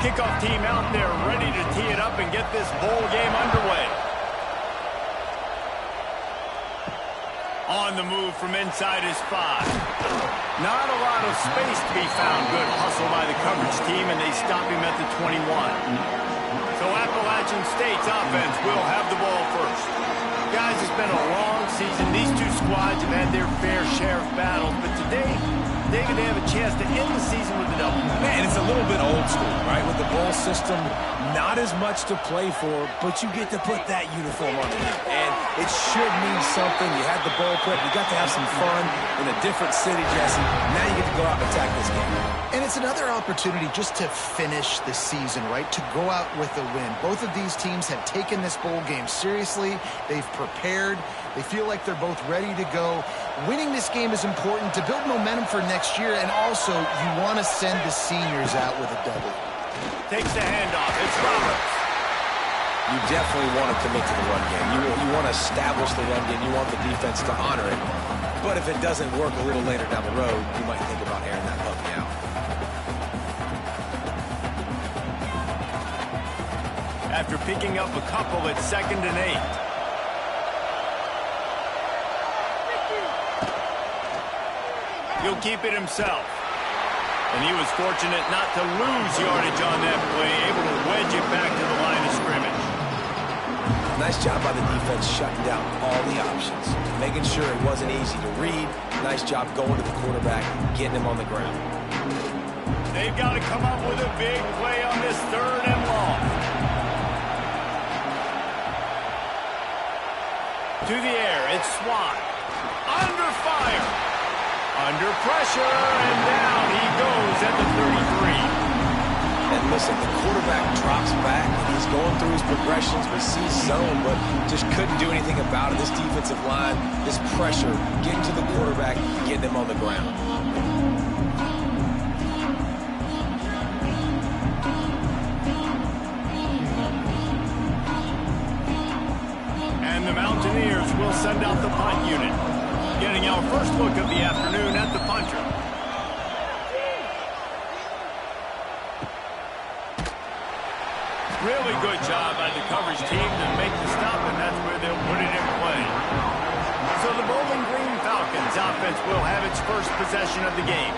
kickoff team out there ready to tee it up and get this bowl game underway. On the move from inside his 5. Not a lot of space to be found. Good hustle by the coverage team, and they stop him at the 21. So Appalachian State's offense will have the ball first. Guys, it's been a long season. These two squads have had their fair share of battles, but today, they have a chance to end the season with a double. Man, it's a little bit old school, right? With the bowl system, not as much to play for, but you get to put that uniform on the knee. And it should mean something. You had the bowl prep. You got to have some fun in a different city, Jesse. Now you get to go out and attack this game. And it's another opportunity just to finish the season, right? To go out with a win. Both of these teams have taken this bowl game seriously. They've prepared. They feel like they're both ready to go. Winning this game is important to build momentum for next year, and also you want to send the seniors out with a double. Takes the handoff. It's Roberts. You definitely want to commit to the run game. You want to establish the run game. You want the defense to honor it. But if it doesn't work a little later down the road, you might think about airing that puppy out. After picking up a couple at 2nd and 8. He'll keep it himself. And he was fortunate not to lose yardage on that play, able to wedge it back to the line of scrimmage. Nice job by the defense shutting down all the options, making sure it wasn't easy to read. Nice job going to the quarterback, getting him on the ground. They've got to come up with a big play on this 3rd and long. To the air, it's Swann. Under fire. Under pressure, and down he goes at the 33. And listen, the quarterback drops back, and he's going through his progressions. We see zone, but just couldn't do anything about it. This defensive line, this pressure, getting to the quarterback, getting him on the ground. And the Mountaineers will send out the punt unit. Getting our first look of the afternoon at the punter. Really good job by the coverage team to make the stop, and that's where they'll put it in play. So the Bowling Green Falcons offense will have its first possession of the game.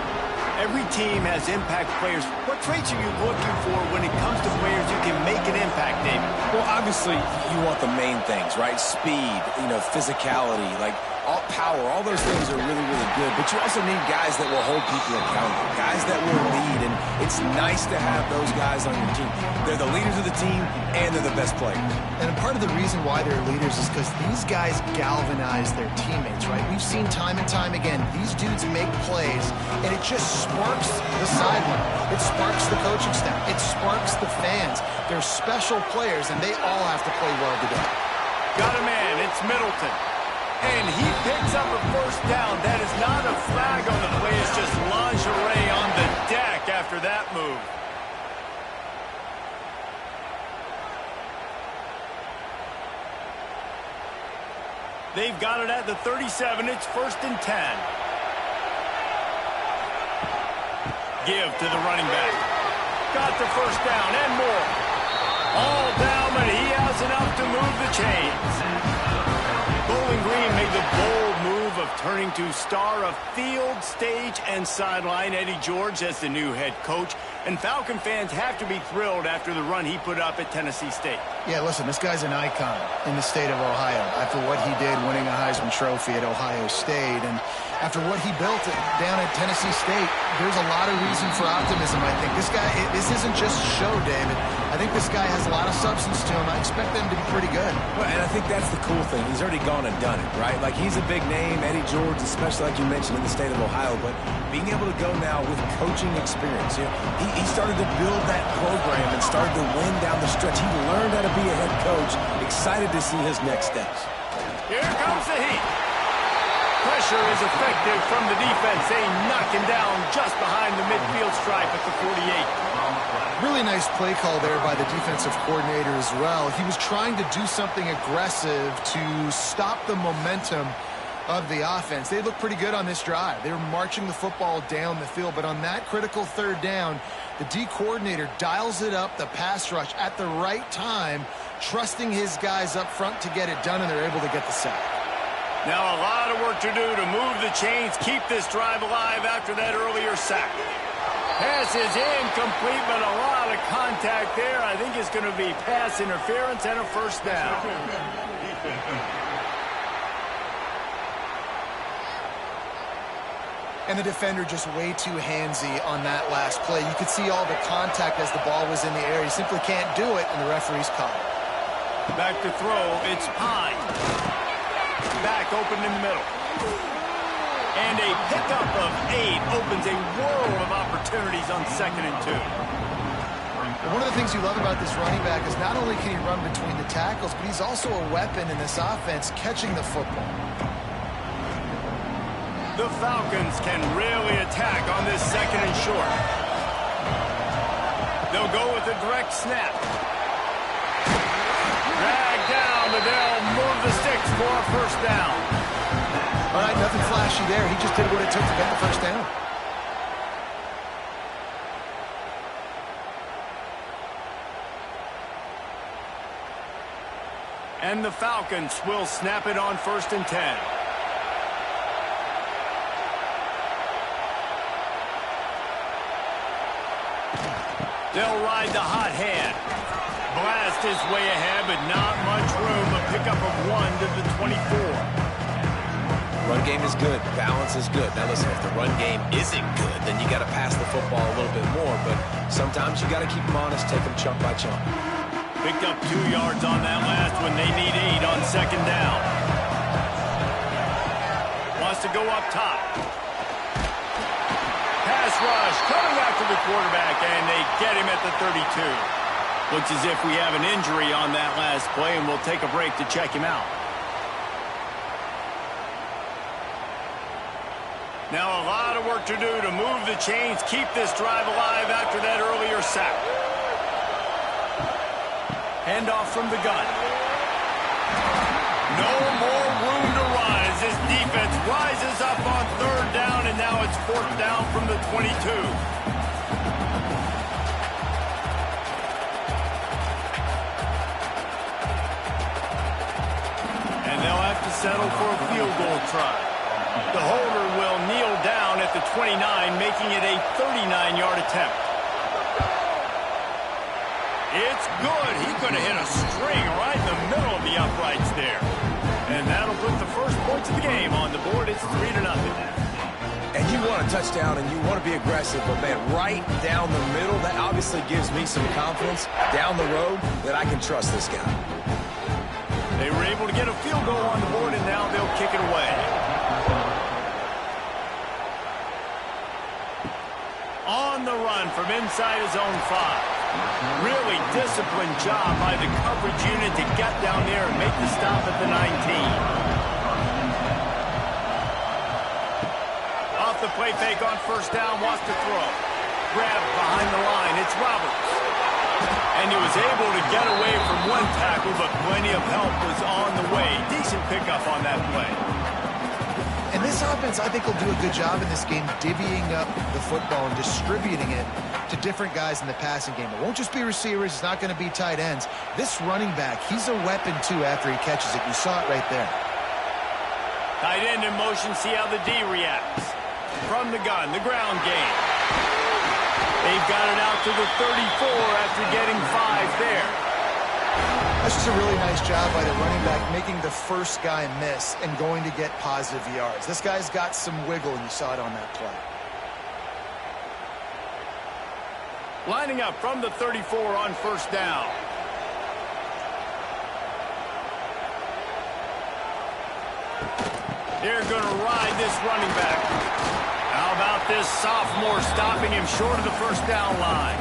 Every team has impact players. What traits are you looking for when it comes to players who can make an impact, David? Well, obviously, you want the main things, right? Speed, physicality, like all power. All those things are really, really good. But you also need guys that will hold people accountable, guys that will lead. And it's nice to have those guys on your team. They're the leaders of the team, and they're the best players. And part of the reason why they're leaders is because these guys galvanize their teammates, right? We've seen time and time again, these dudes make plays, and it just sparks the sideline. It sparks the coaching staff. It sparks the fans. They're special players, and they all have to play well today. Got a man. It's Middleton. And he picks up a first down. That is not a flag on the play. It's just lingerie on the deck after that move. They've got it at the 37. It's 1st and 10. Give to the running back. Got the first down and more. All down, but he has enough to move the chains. Bowling Green made the bold move of turning to star of field, stage, and sideline Eddie George as the new head coach. And Falcon fans have to be thrilled after the run he put up at Tennessee State. Yeah, listen, this guy's an icon in the state of Ohio after what he did winning a Heisman Trophy at Ohio State. And after what he built down at Tennessee State, there's a lot of reason for optimism, I think. This isn't just show, David. I think this guy has a lot of substance to him. I expect them to be pretty good. Well, and I think that's the cool thing. He's already gone and done it, right? Like, he's a big name, Eddie George, especially like you mentioned in the state of Ohio. But being able to go now with coaching experience, he started to build that program and started to win down the stretch. He learned how to be a head coach. Excited to see his next steps. Here comes the heat. Pressure is effective from the defense. They knock him down just behind the midfield stripe at the 48. Really nice play call there by the defensive coordinator as well. He was trying to do something aggressive to stop the momentum of the offense. They look pretty good on this drive. They were marching the football down the field, but on that critical third down, the D coordinator dials it up, the pass rush at the right time, trusting his guys up front to get it done, and they're able to get the sack. Now a lot of work to do to move the chains, keep this drive alive after that earlier sack. Pass is incomplete, but a lot of contact there. I think it's going to be pass interference and a first down. And the defender just way too handsy on that last play. You could see all the contact as the ball was in the air. He simply can't do it, and the referee's caught it. Back to throw, it's Hine. Back open in the middle. And a pickup of 8 opens a world of opportunities on 2nd and 2. One of the things you love about this running back is not only can he run between the tackles, but he's also a weapon in this offense catching the football. The Falcons can really attack on this 2nd and short. They'll go with a direct snap. Drag down, but they'll move the sticks for a first down. All right, nothing flashy there. He just did what it took to get the first down. And the Falcons will snap it on 1st and 10. They'll ride the hot hand. Blast his way ahead, but not much room. A pickup of 1 to the 24. Run game is good. Balance is good. Now listen, if the run game isn't good, then you got to pass the football a little bit more. But sometimes you got to keep them honest, take them chunk by chunk. Picked up 2 yards on that last one. They need 8 on 2nd down. Wants to go up top. Pass rush coming after the quarterback, and they get him at the 32. Looks as if we have an injury on that last play, and we'll take a break to check him out. Now a lot of work to do to move the chains, keep this drive alive after that earlier sack. Handoff from the gun. No more room to rise. This defense rises up on 3rd down, and now it's 4th down from the 22. And they'll have to settle for a field goal try. The holder will kneel down at the 29, making it a 39-yard attempt. It's good. He could have hit a string right in the middle of the uprights there. And that'll put the first points of the game on the board. It's 3-0 now. And you want a touchdown and you want to be aggressive, but man, right down the middle, that obviously gives me some confidence down the road that I can trust this guy. They were able to get a field goal on the board, and now they'll kick it away. On the run from inside his own 5. Really disciplined job by the coverage unit to get down there and make the stop at the 19. Off the play fake on 1st down, wants to throw. Grab behind the line, it's Roberts. And he was able to get away from 1 tackle, but plenty of help was on the way. Decent pickup on that play. And this offense, I think, will do a good job in this game divvying up the football and distributing it to different guys in the passing game. It won't just be receivers. It's not going to be tight ends. This running back, he's a weapon, too, after he catches it. You saw it right there. Tight end in motion, see how the D reacts. From the gun, the ground game. They've got it out to the 34 after getting 5 there. That's just a really nice job by the running back, making the first guy miss and going to get positive yards. This guy's got some wiggle, and you saw it on that play. Lining up from the 34 on 1st down. They're going to ride this running back. How about this sophomore stopping him short of the 1st down line?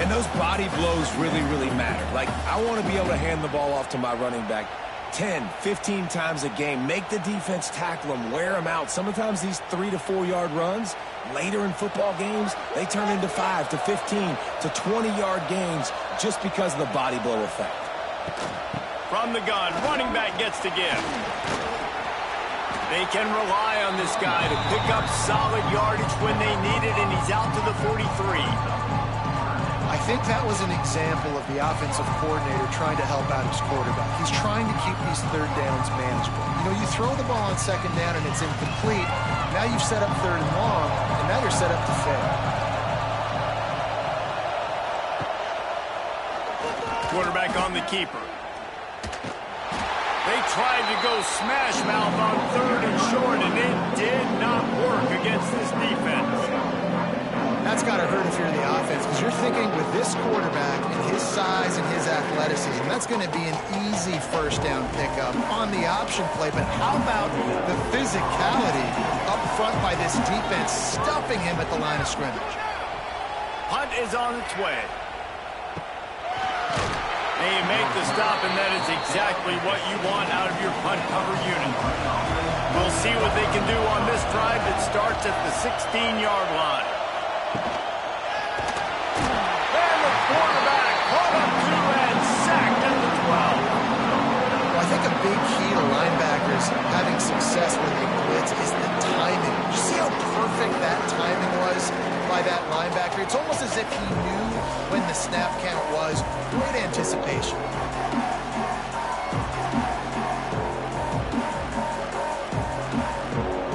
And those body blows really, really matter. Like, I want to be able to hand the ball off to my running back 10, 15 times a game. Make the defense tackle him, wear him out. Sometimes these 3 to 4 yard runs, later in football games, they turn into 5 to 15 to 20-yard gains just because of the body blow effect. From the gun, running back gets to give. They can rely on this guy to pick up solid yardage when they need it, and he's out to the 43. I think that was an example of the offensive coordinator trying to help out his quarterback. He's trying to keep these third downs manageable. You know, you throw the ball on second down and it's incomplete. Now you've set up third and long, and now you're set up to fail. Quarterback on the keeper. They tried to go smash mouth on third and short, and it did not work against this defense. That's got to hurt if you're the offense, because you're thinking with this quarterback and his size and his athleticism, that's going to be an easy first down pickup on the option play. But how about the physicality up front by this defense, stuffing him at the line of scrimmage? Punt is on its way. They make the stop, and that is exactly what you want out of your punt cover unit. We'll see what they can do on this drive that starts at the 16-yard line. And the quarterback caught up to and sacked at the 12. Well, I think a big key to linebackers having success when they blitz is the timing. Did you see how perfect that timing was by that linebacker? It's almost as if he knew when the snap count was. Great anticipation.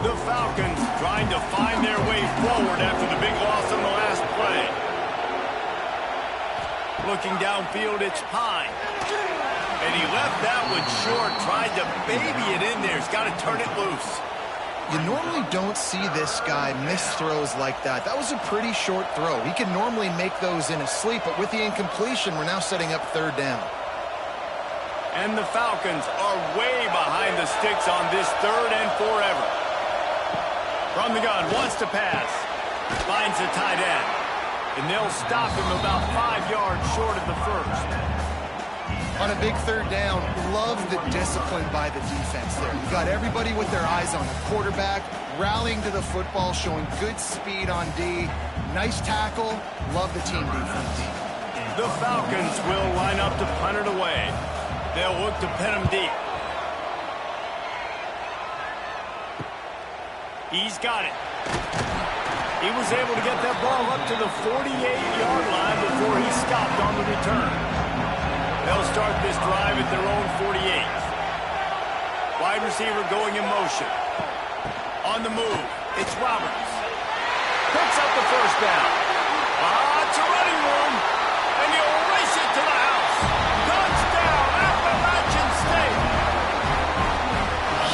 The Falcons trying to find their way forward after the big loss on the last play. Looking downfield, it's Pine. And he left that one short, tried to baby it in there. He's got to turn it loose. You normally don't see this guy miss throws like that. That was a pretty short throw. He can normally make those in his sleep, but with the incompletion, we're now setting up third down. And the Falcons are way behind the sticks on this third and forever. From the gun, wants to pass. Finds the tight end. And they'll stop him about 5 yards short of the first. On a big third down, love the discipline by the defense there. You got everybody with their eyes on the quarterback, rallying to the football, showing good speed on D. Nice tackle. Love the team defense. The Falcons will line up to punt it away. They'll look to pin him deep. He's got it. He was able to get that ball up to the 48-yard line before he stopped on the return. They'll start this drive at their own 48. Wide receiver going in motion. On the move, it's Roberts. Picks up the first down. It's a running room, and he'll race it to the house. Touchdown, Appalachian State.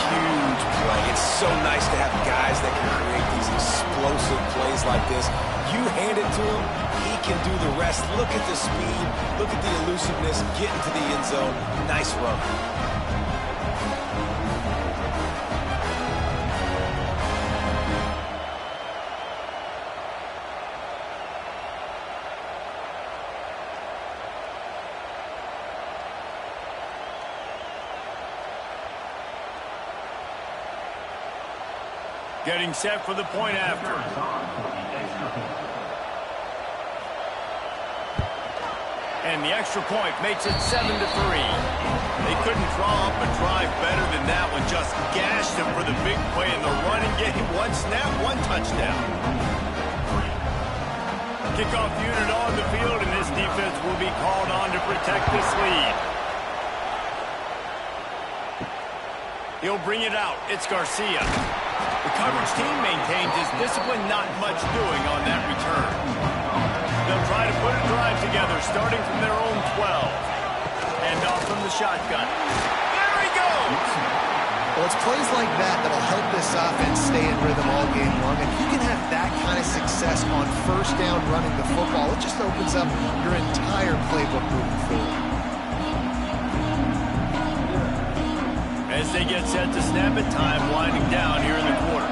Huge play. It's so nice to have guys that can create these explosive plays like this. You hand it to him, he can do the rest. Look at the speed, look at the elusiveness, get into the end zone. Nice run. Getting set for the point after. And the extra point makes it 7-3. They couldn't draw up a drive better than that one. Just gashed them for the big play in the running game. One snap, one touchdown. Kickoff unit on the field, and this defense will be called on to protect this lead. He'll bring it out. It's Garcia. The coverage team maintains his discipline, not much doing on that return. They'll try to put a drive together, starting from their own 12. And off from the shotgun. There he goes! Well, it's plays like that that'll help this offense stay in rhythm all game long. If you can have that kind of success on first down running the football, it just opens up your entire playbook moving forward. As they get set to snap it, time winding down here in the quarter.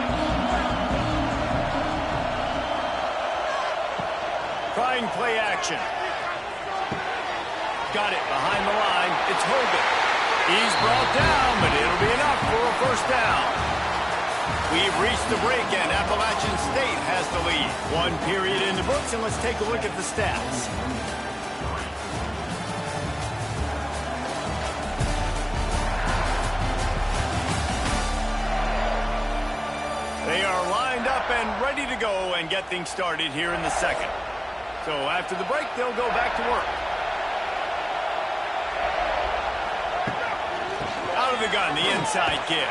Trying play action. Got it behind the line. It's Hogan. He's brought down, but it'll be enough for a first down. We've reached the break, and Appalachian State has the lead. One period in the books, and let's take a look at the stats. go and get things started here in the second. So after the break, they'll go back to work. Out of the gun, the inside give.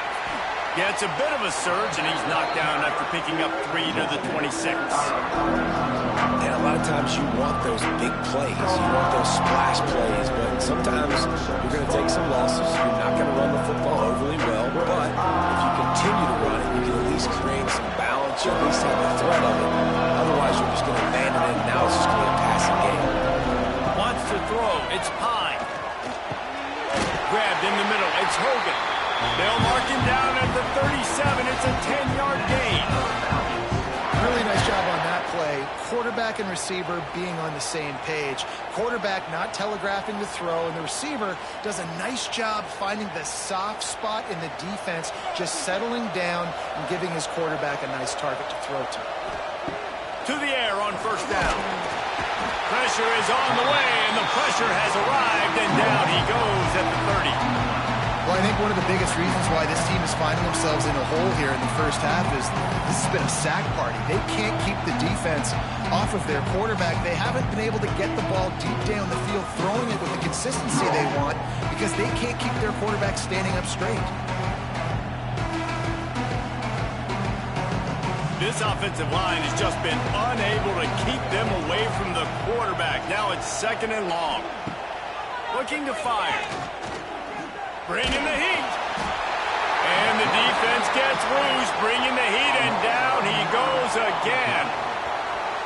Yeah, it's a bit of a surge, and he's knocked down after picking up 3 to the 26. And a lot of times you want those big plays. You want those splash plays, but sometimes you're going to take some losses. You're not going to run the football overly well, but if you continue to run it, you can at least create some balance. You at least have the threat of it. Otherwise, you're just going to abandon it, and now it's just going to be a passing game. Wants to throw. It's Pine. Grabbed in the middle. It's Hogan. They'll mark him down at the 37. It's a 10-yard gain. Really nice job on that play. Quarterback and receiver being on the same page. Quarterback not telegraphing the throw, and the receiver does a nice job finding the soft spot in the defense, just settling down and giving his quarterback a nice target to throw to. To the air on first down. Pressure is on the way, and the pressure has arrived, and down he goes at the 30. Well, I think one of the biggest reasons why this team is finding themselves in a hole here in the first half is this has been a sack party. They can't keep the defense off of their quarterback. They haven't been able to get the ball deep down the field, throwing it with the consistency they want because they can't keep their quarterback standing up straight. This offensive line has just been unable to keep them away from the quarterback. Now it's 2nd and long. Looking to fire. Bringing the heat. And the defense gets loose, bringing the heat, and down he goes again.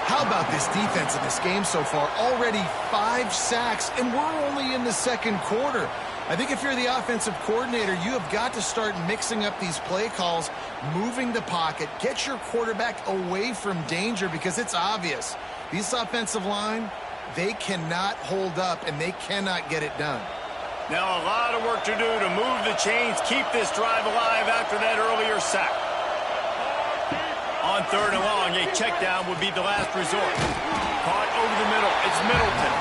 How about this defense in this game so far? Already 5 sacks, and we're only in the second quarter. I think if you're the offensive coordinator, you have got to start mixing up these play calls, moving the pocket, get your quarterback away from danger because it's obvious. This offensive line, they cannot hold up, and they cannot get it done. Now a lot of work to do to move the chains, keep this drive alive after that earlier sack. On 3rd and long, a check down would be the last resort. Caught over the middle. It's Middleton.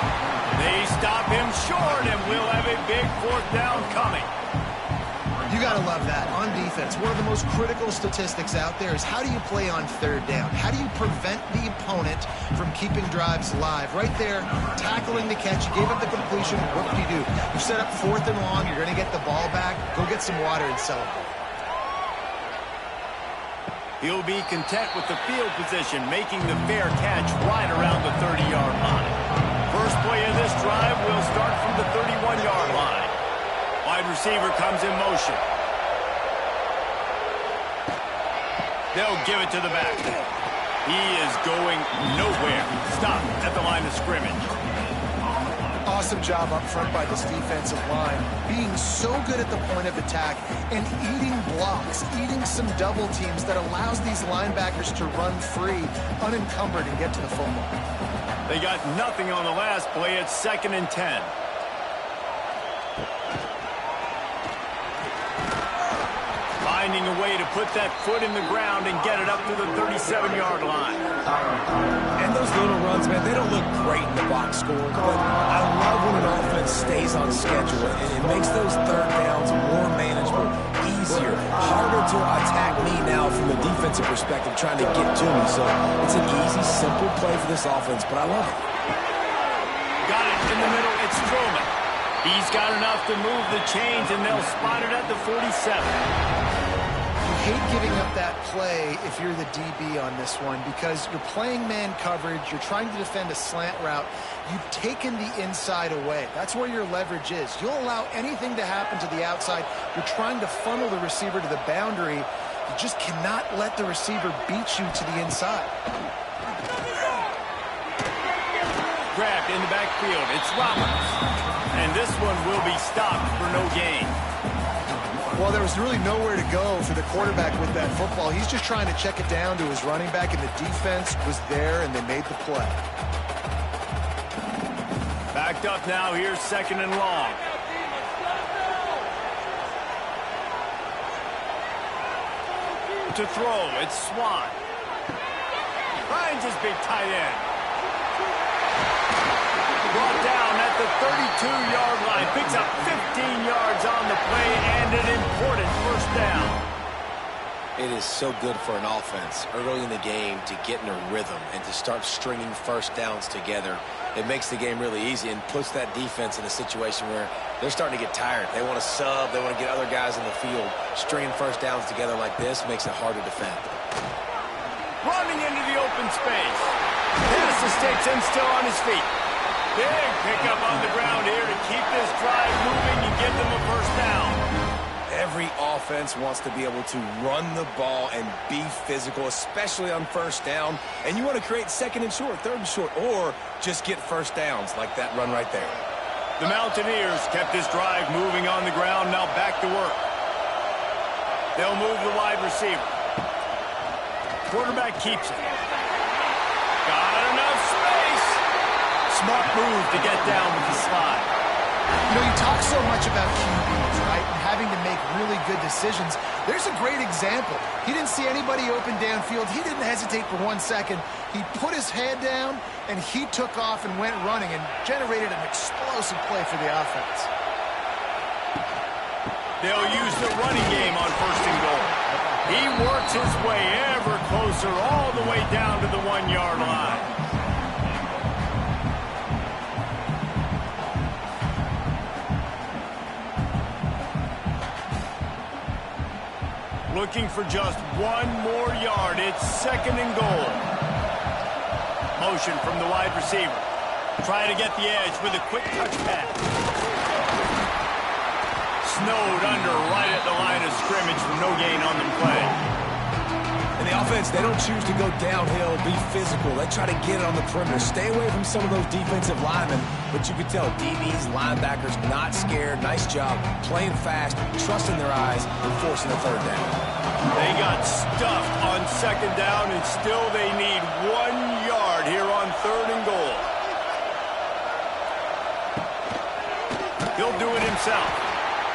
They stop him short, and we'll have a big 4th down coming. You got to love that. On defense, one of the most critical statistics out there is how do you play on 3rd down? How do you prevent the opponent from keeping drives live? Right there, tackling the catch. You gave up the completion. What do? You set up 4th and long. You're going to get the ball back. Go get some water and celebrate. He'll be content with the field position, making the fair catch right around the 30-yard line. First play of this drive will start from the 31-yard line. Wide receiver comes in motion. They'll give it to the back. He is going nowhere. Stop at the line of scrimmage. Awesome job up front by this defensive line, being so good at the point of attack and eating blocks, eating some double teams that allows these linebackers to run free, unencumbered, and get to the football. They got nothing on the last play. It's 2nd and 10. Finding a way to put that foot in the ground and get it up to the 37-yard line. And those little runs, man, they don't look great in the box score, but I love when an offense stays on schedule, and it makes those 3rd downs more manageable, easier, harder to attack me now from a defensive perspective trying to get to me. So it's an easy, simple play for this offense, but I love it. Got it in the middle. It's Strowman. He's got enough to move the chains, and they'll spot it at the 47. You hate giving up that play if you're the DB on this one because you're playing man coverage, you're trying to defend a slant route, you've taken the inside away. That's where your leverage is. You'll allow anything to happen to the outside. You're trying to funnel the receiver to the boundary. You just cannot let the receiver beat you to the inside. Grabbed in the backfield. It's Roberts. And this one will be stopped for no gain. Well, there was really nowhere to go for the quarterback with that football. He's just trying to check it down to his running back, and the defense was there, and they made the play. Backed up now. Here's 2nd and long. To throw, it's Swan. Finds his big tight end. Brought down at the 32-yard line. Picks up 15 yards on the play and an important 1st down. It is so good for an offense early in the game to get in a rhythm and to start stringing first downs together. It makes the game really easy and puts that defense in a situation where they're starting to get tired. They want to sub. They want to get other guys in the field. Stringing first downs together like this makes it hard to defend. Running into the open space. Pass escapes him, still on his feet. Big pickup on the ground here to keep this drive moving and give them a first down. Every offense wants to be able to run the ball and be physical, especially on first down. And you want to create second and short, third and short, or just get first downs like that run right there. The Mountaineers kept this drive moving on the ground, now back to work. They'll move the wide receiver. Quarterback keeps it. Got enough space. Smart move to get down with the slide. You know, you talk so much about QBs, right, and having to make really good decisions. There's a great example. He didn't see anybody open downfield. He didn't hesitate for 1 second. He put his head down, and he took off and went running and generated an explosive play for the offense. They'll use the running game on first and goal. He works his way ever closer all the way down to the 1-yard line. Looking for just 1 more yard. It's second and goal. Motion from the wide receiver. Trying to get the edge with a quick touch pass. Snowed under right at the line of scrimmage for no gain on the play. And the offense, they don't choose to go downhill, be physical. They try to get it on the perimeter. Stay away from some of those defensive linemen. But you can tell DBs, linebackers, not scared. Nice job playing fast, trusting their eyes, and forcing a third down. They got stuffed on second down, and still they need 1 yard here on third and goal. He'll do it himself.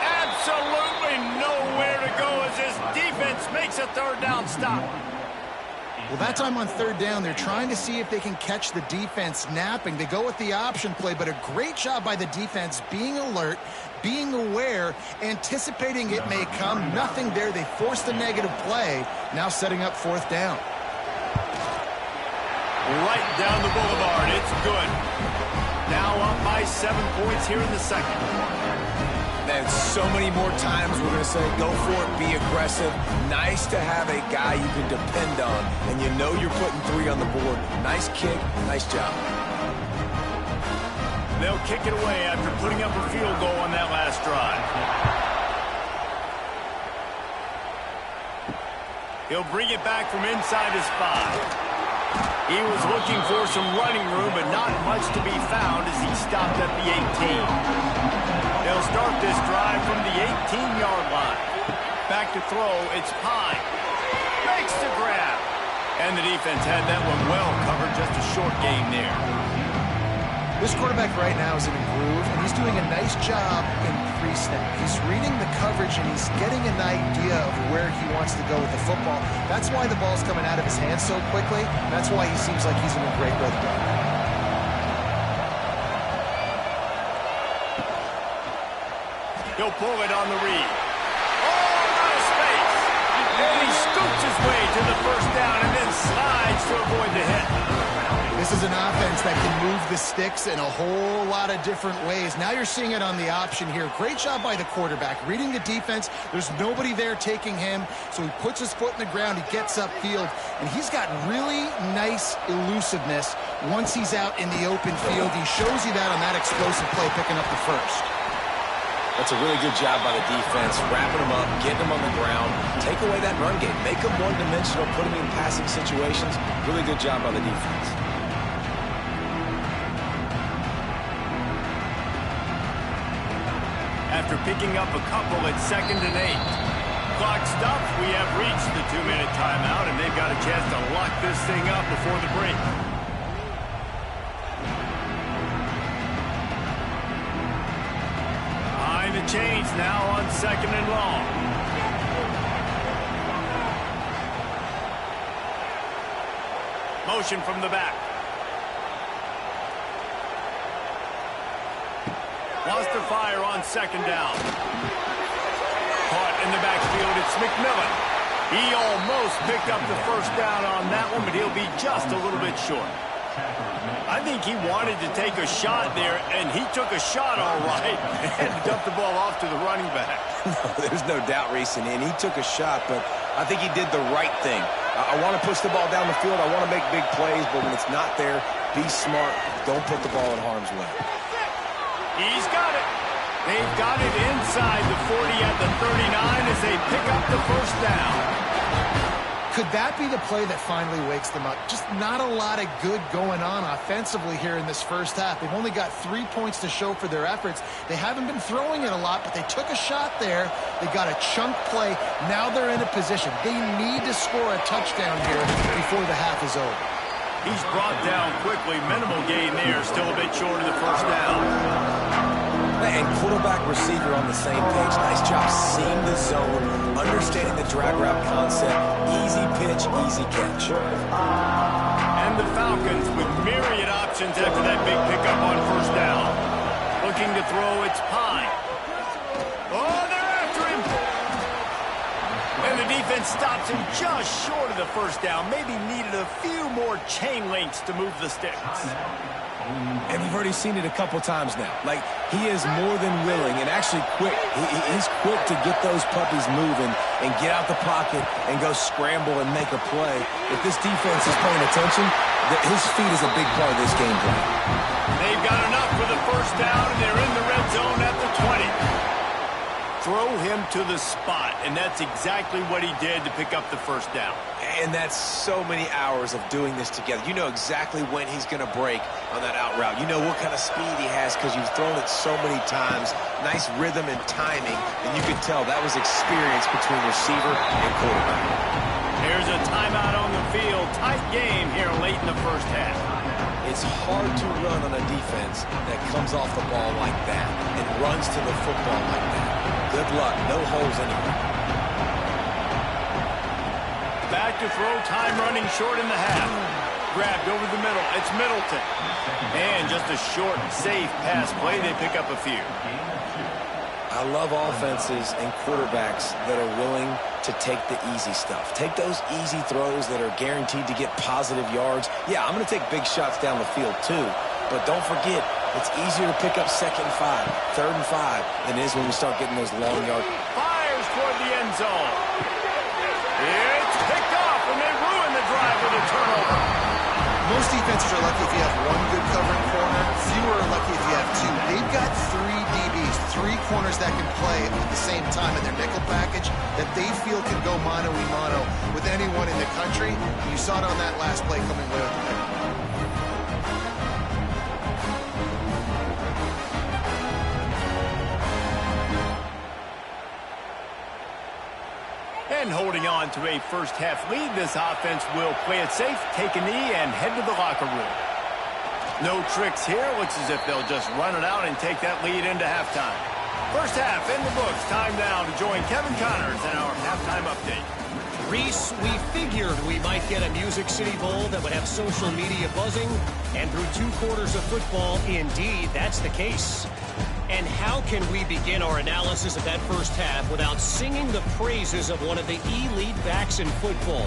Absolutely nowhere to go as his defense makes a third down stop. Well, that time on third down, they're trying to see if they can catch the defense napping. They go with the option play, but a great job by the defense being alert, being aware, anticipating it may come. Nothing there. They forced the negative play, now setting up fourth down. Right down the boulevard. It's good. Now up by 7 points here in the second. And so many more times we're going to say, go for it, be aggressive. Nice to have a guy you can depend on, and you know you're putting 3 on the board. Nice kick, nice job. They'll kick it away after putting up a field goal on that last drive. He'll bring it back from inside his 5. He was looking for some running room, but not much to be found as he stopped at the 18. They'll start this drive from the 18-yard line. Back to throw, it's Pine. Makes the grab. And the defense had that one well covered, just a short game there. This quarterback right now is in a groove, and he's doing a nice job in pre-snap. He's reading the coverage, and he's getting an idea of where he wants to go with the football. That's why the ball's coming out of his hands so quickly. That's why he seems like he's in a great rhythm right now. He'll pull it on the read. Oh, out of space. And he scoops his way to the first down and then slides to avoid the hit. This is an offense that can move the sticks in a whole lot of different ways. Now you're seeing it on the option here. Great job by the quarterback. Reading the defense. There's nobody there taking him, so he puts his foot in the ground. He gets upfield, and he's got really nice elusiveness once he's out in the open field. He shows you that on that explosive play, picking up the first. That's a really good job by the defense, wrapping them up, getting them on the ground, take away that run game, make them one-dimensional, put them in passing situations. Really good job by the defense. After picking up a couple at 2nd and 8. Clock stops. We have reached the 2-minute timeout, and they've got a chance to lock this thing up before the break. The change now on 2nd and long. Motion from the back. Wants to fire on 2nd down. Caught in the backfield, it's McMillan. He almost picked up the first down on that one, but he'll be just a little bit short. I think he wanted to take a shot there, and he took a shot all right and dumped the ball off to the running back. There's no doubt, Reese, and he took a shot, but I think he did the right thing. I want to push the ball down the field. I want to make big plays, but when it's not there, be smart. Don't put the ball in harm's way. He's got it. They've got it inside the 40 at the 39 as they pick up the first down. Could that be the play that finally wakes them up? Just not a lot of good going on offensively here in this first half. They've only got 3 points to show for their efforts. They haven't been throwing it a lot, but they took a shot there. They got a chunk play. Now they're in a position. They need to score a touchdown here before the half is over. He's brought down quickly. Minimal gain there. Still a bit short of the first down. And quarterback receiver on the same page. Nice job seeing the zone, understanding the drag route concept. Easy pitch, easy catch. And the Falcons with myriad options after that big pickup on first down. Looking to throw, it's Pine. Oh, they're after him. And the defense stops him just short of the first down. Maybe needed a few more chain links to move the sticks. And we've already seen it a couple times now. Like, he is more than willing and actually quick. He's quick to get those puppies moving and get out the pocket and go scramble and make a play. If this defense is paying attention, his feet is a big part of this game plan. They've got enough for the first down, and they're in the red zone at the 20. Throw him to the spot, and that's exactly what he did to pick up the first down. And that's so many hours of doing this together. You know exactly when he's going to break on that out route. You know what kind of speed he has because you've thrown it so many times. Nice rhythm and timing, and you can tell that was experience between receiver and quarterback. There's a timeout on the field. Tight game here late in the first half. It's hard to run on a defense that comes off the ball like that and runs to the football like that. Good luck. No holes anywhere. Back to throw. Time running short in the half. Grabbed over the middle. It's Middleton. And just a short, safe pass play. They pick up a few. I love offenses and quarterbacks that are willing to take the easy stuff. Take those easy throws that are guaranteed to get positive yards. Yeah, I'm going to take big shots down the field too. But don't forget, it's easier to pick up 2nd and 5, 3rd and 5 than it is when we start getting those long yards. Fires toward the end zone. It's picked off, and they ruin the drive with a turnover. Most defenses are lucky if you have one good covering corner. Fewer are lucky if you have two. They've got 3 DBs, 3 corners that can play at the same time in their nickel package that they feel can go mano-a-mano with anyone in the country. You saw it on that last play coming away with the pick. And holding on to a first-half lead, this offense will play it safe, take a knee, and head to the locker room. No tricks here. Looks as if they'll just run it out and take that lead into halftime. First half in the books. Time now to join Kevin Connors in our halftime update. Reese, we figured we might get a Music City Bowl that would have social media buzzing, and through 2 quarters of football, indeed, that's the case. And how can we begin our analysis of that first half without singing the praises of one of the elite backs in football?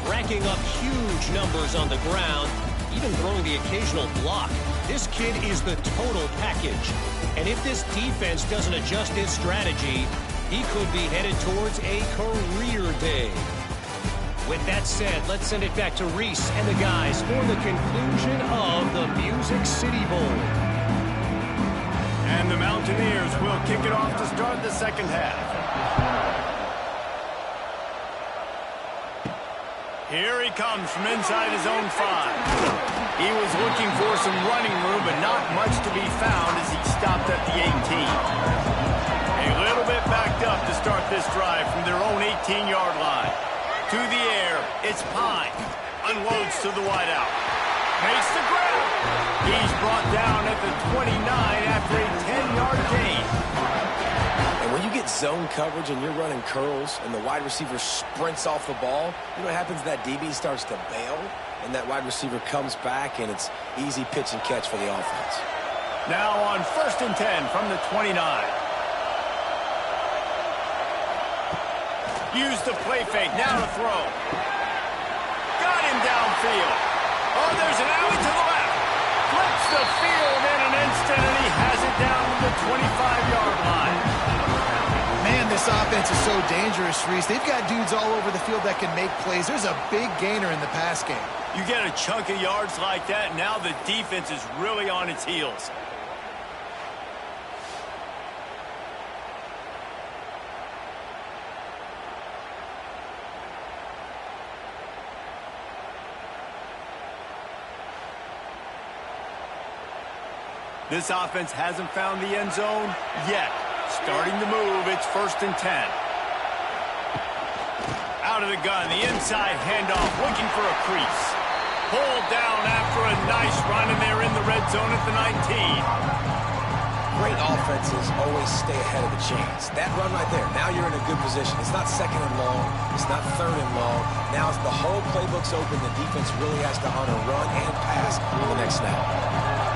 Racking up huge numbers on the ground, even throwing the occasional block. This kid is the total package. And if this defense doesn't adjust its strategy, he could be headed towards a career day. With that said, let's send it back to Reese and the guys for the conclusion of the Music City Bowl. And the Mountaineers will kick it off to start the second half. Here he comes from inside his own 5. He was looking for some running room, but not much to be found as he stopped at the 18. A little bit backed up to start this drive from their own 18-yard line. To the air, it's Pine. Unloads to the wideout. Makes the grab. He's brought down at the 29 after a 10-yard gain. And when you get zone coverage and you're running curls and the wide receiver sprints off the ball, you know what happens? That DB starts to bail, and that wide receiver comes back, and it's easy pitch and catch for the offense. Now on 1st and 10 from the 29. Use the play fake. Now to throw. Got him downfield. Oh, there's an alley to the left. Flips the field in an instant, and he has it down to the 25-yard line. Man, this offense is so dangerous, Reese. They've got dudes all over the field that can make plays. There's a big gainer in the pass game. You get a chunk of yards like that, now the defense is really on its heels. This offense hasn't found the end zone yet. Starting to move, it's 1st and 10. Out of the gun, the inside handoff, looking for a crease. Pulled down after a nice run, and they're in the red zone at the 19. Great offenses always stay ahead of the chains. That run right there, now you're in a good position. It's not 2nd and long. It's not 3rd and long. Now the whole playbook's open. The defense really has to honor run and pass on the next snap.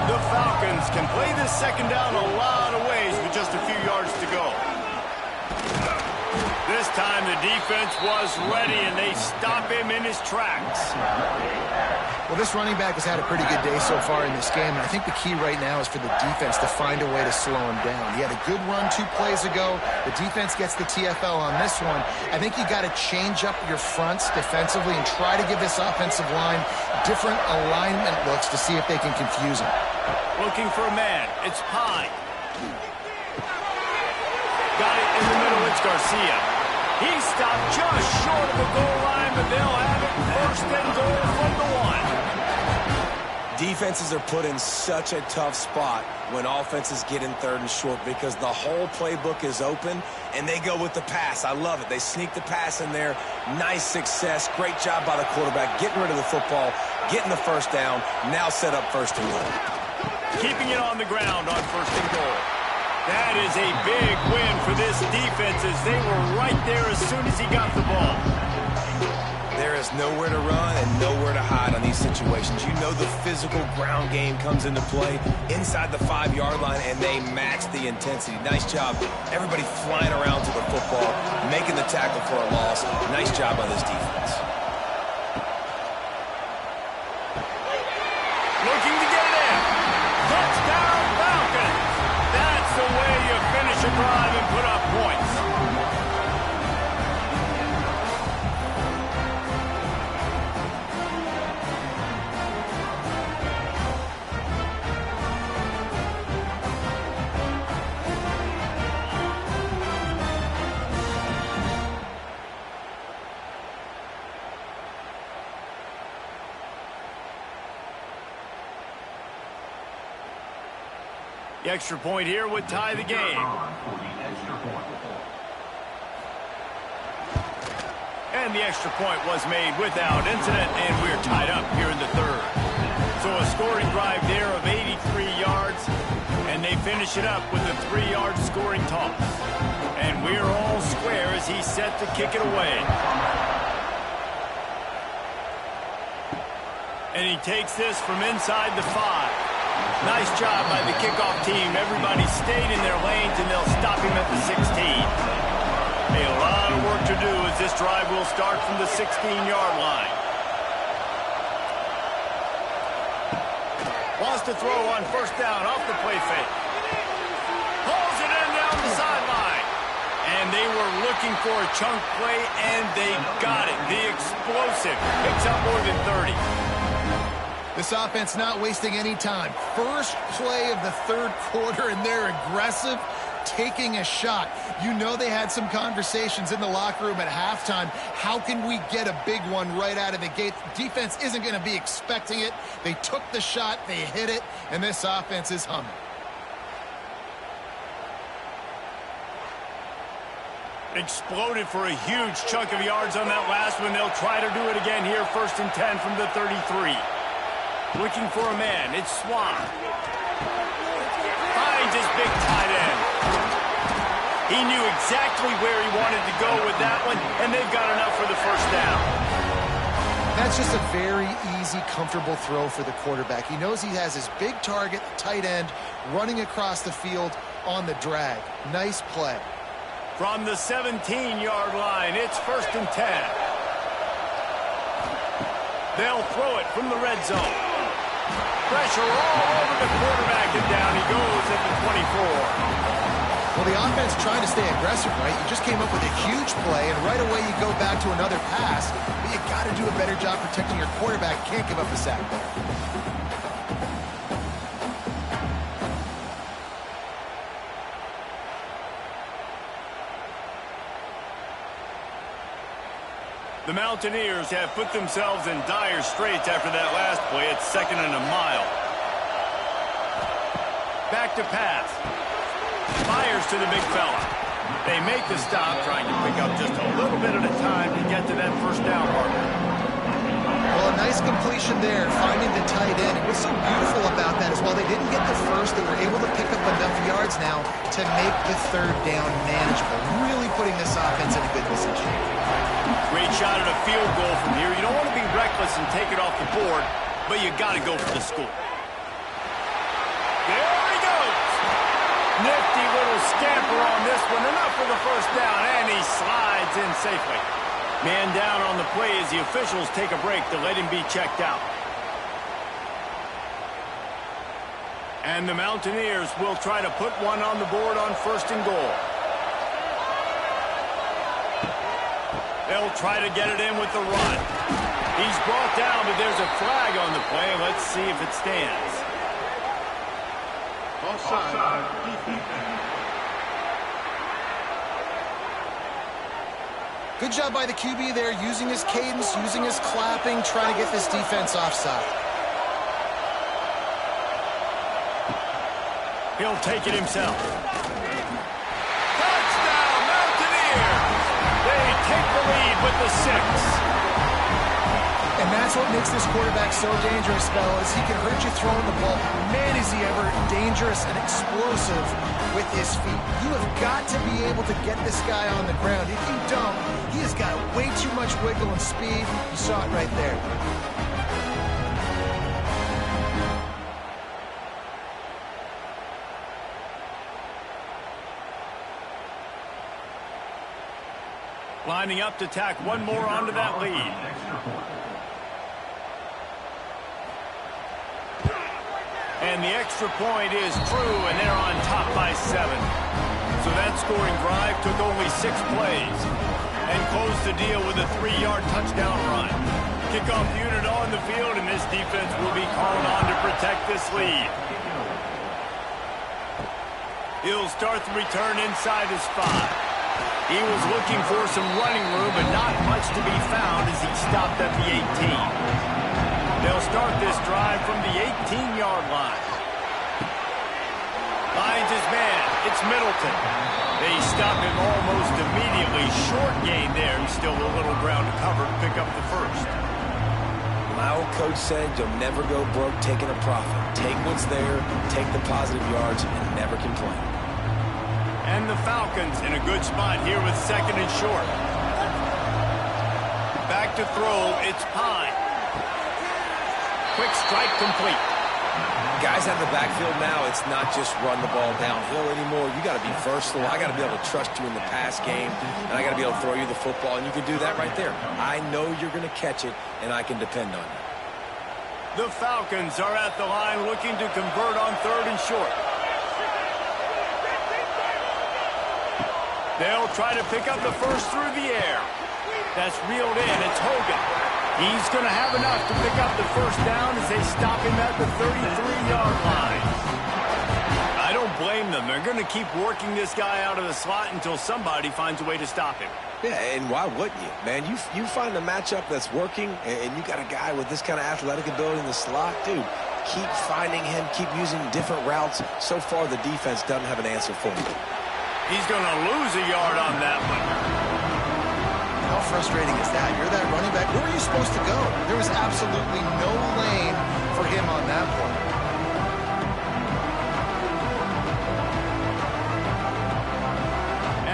The Falcons can play this 2nd down a lot of ways with just a few yards to go. This time the defense was ready, and they stop him in his tracks. Well, this running back has had a pretty good day so far in this game, and I think the key right now is for the defense to find a way to slow him down. He had a good run 2 plays ago. The defense gets the TFL on this one. I think you got to change up your fronts defensively and try to give this offensive line different alignment looks to see if they can confuse him. Looking for a man. It's Pine. Got it in the middle. It's Garcia. He stopped just short of the goal line, but they'll have it 1st and goal from the 1. Defenses are put in such a tough spot when offenses get in 3rd and short because the whole playbook is open, and they go with the pass. I love it. They sneak the pass in there. Nice success. Great job by the quarterback getting rid of the football, getting the 1st down, now set up 1st and goal. Keeping it on the ground on 1st and goal. That is a big win for this defense as they were right there as soon as he got the ball. There is nowhere to run and nowhere to hide on these situations. You know the physical ground game comes into play inside the 5-yard line, and they match the intensity. Nice job. Everybody flying around to the football, making the tackle for a loss. Nice job by this defense. Looking to get it in. Touchdown, Falcons. That's the way you finish a drive and put up points. The extra point here would tie the game. And the extra point was made without incident, and we're tied up here in the 3rd. So a scoring drive there of 83 yards, and they finish it up with a 3-yard scoring toss. And we're all square as he's set to kick it away. And he takes this from inside the 5. Nice job by the kickoff team. Everybody stayed in their lanes, and they'll stop him at the 16. A lot of work to do as this drive will start from the 16-yard line. Wants to throw on 1st down off the play fake. Pulls it in down the sideline. And they were looking for a chunk play, and they got it. The explosive picks up more than 30. This offense not wasting any time. First play of the 3rd quarter, and they're aggressive, taking a shot. You know they had some conversations in the locker room at halftime. How can we get a big one right out of the gate? Defense isn't going to be expecting it. They took the shot, they hit it, and this offense is humming. Exploded for a huge chunk of yards on that last one. They'll try to do it again here, 1st and 10 from the 33. Looking for a man. It's Swan. Finds his big tight end. He knew exactly where he wanted to go with that one, and they've got enough for the 1st down. That's just a very easy, comfortable throw for the quarterback. He knows he has his big target, tight end, running across the field on the drag. Nice play. From the 17-yard line, it's 1st and 10. They'll throw it from the red zone. Pressure all over the quarterback, and down he goes at the 24. Well, the offense trying to stay aggressive, right? You just came up with a huge play, and right away you go back to another pass. But you got to do a better job protecting your quarterback. Can't give up a sack there. The Mountaineers have put themselves in dire straits after that last play. It's 2nd and a mile. Back to pass. Fires to the big fella. They make the stop, trying to pick up just a little bit at a time to get to that 1st down marker. Well, a nice completion there, finding the tight end. And what's so beautiful about that is while they didn't get the first, they were able to pick up enough yards now to make the 3rd down manageable. Really putting this offense in a good position. Great shot at a field goal from here. You don't want to be reckless and take it off the board, but you got to go for the score. There he goes. Nifty little scamper on this one. Enough for the 1st down, and he slides in safely. Man down on the play as the officials take a break to let him be checked out. And the Mountaineers will try to put one on the board on 1st and goal. They'll try to get it in with the run. He's brought down, but there's a flag on the play. Let's see if it stands. Offside. Good job by the QB there, using his cadence, using his clapping, trying to get this defense offside. He'll take it himself. Touchdown, Mountaineers! They take the lead with the 6. And that's what makes this quarterback so dangerous, fellas. He can hurt you throwing the ball. Man, is he ever dangerous and explosive with his feet. You have got to be able to get this guy on the ground. If you don't, he has got way too much wiggle and speed. You saw it right there. Lining up to tack one more onto that lead. And the extra point is true, and they're on top by 7. So that scoring drive took only 6 plays and closed the deal with a 3-yard touchdown run. Kickoff unit on the field, and this defense will be called on to protect this lead. He'll start the return inside his 5. He was looking for some running room, but not much to be found as he stopped at the 18. They'll start this drive from the 18-yard line. Finds his man. It's Middleton. They stop him almost immediately. Short gain there. Still a little ground to cover to pick up the 1st. My old coach said you'll never go broke taking a profit. Take what's there, take the positive yards, and never complain. And the Falcons in a good spot here with 2nd and short. Back to throw. It's Pine. Quick strike complete. Guys out of the backfield now, it's not just run the ball downhill anymore. You got to be versatile. I got to be able to trust you in the pass game, and I got to be able to throw you the football, and you can do that right there. I know you're going to catch it, and I can depend on you. The Falcons are at the line looking to convert on 3rd and short. They'll try to pick up the 1st through the air. That's reeled in. It's Hogan. He's going to have enough to pick up the 1st down as they stop him at the 33-yard line. I don't blame them. They're going to keep working this guy out of the slot until somebody finds a way to stop him. Yeah, and why wouldn't you? Man, you find a matchup that's working, and you got a guy with this kind of athletic ability in the slot, dude, keep finding him, keep using different routes. So far, the defense doesn't have an answer for him. He's going to lose a yard on that one. How frustrating is that? You're that running back. Where were you supposed to go? There was absolutely no lane for him on that play.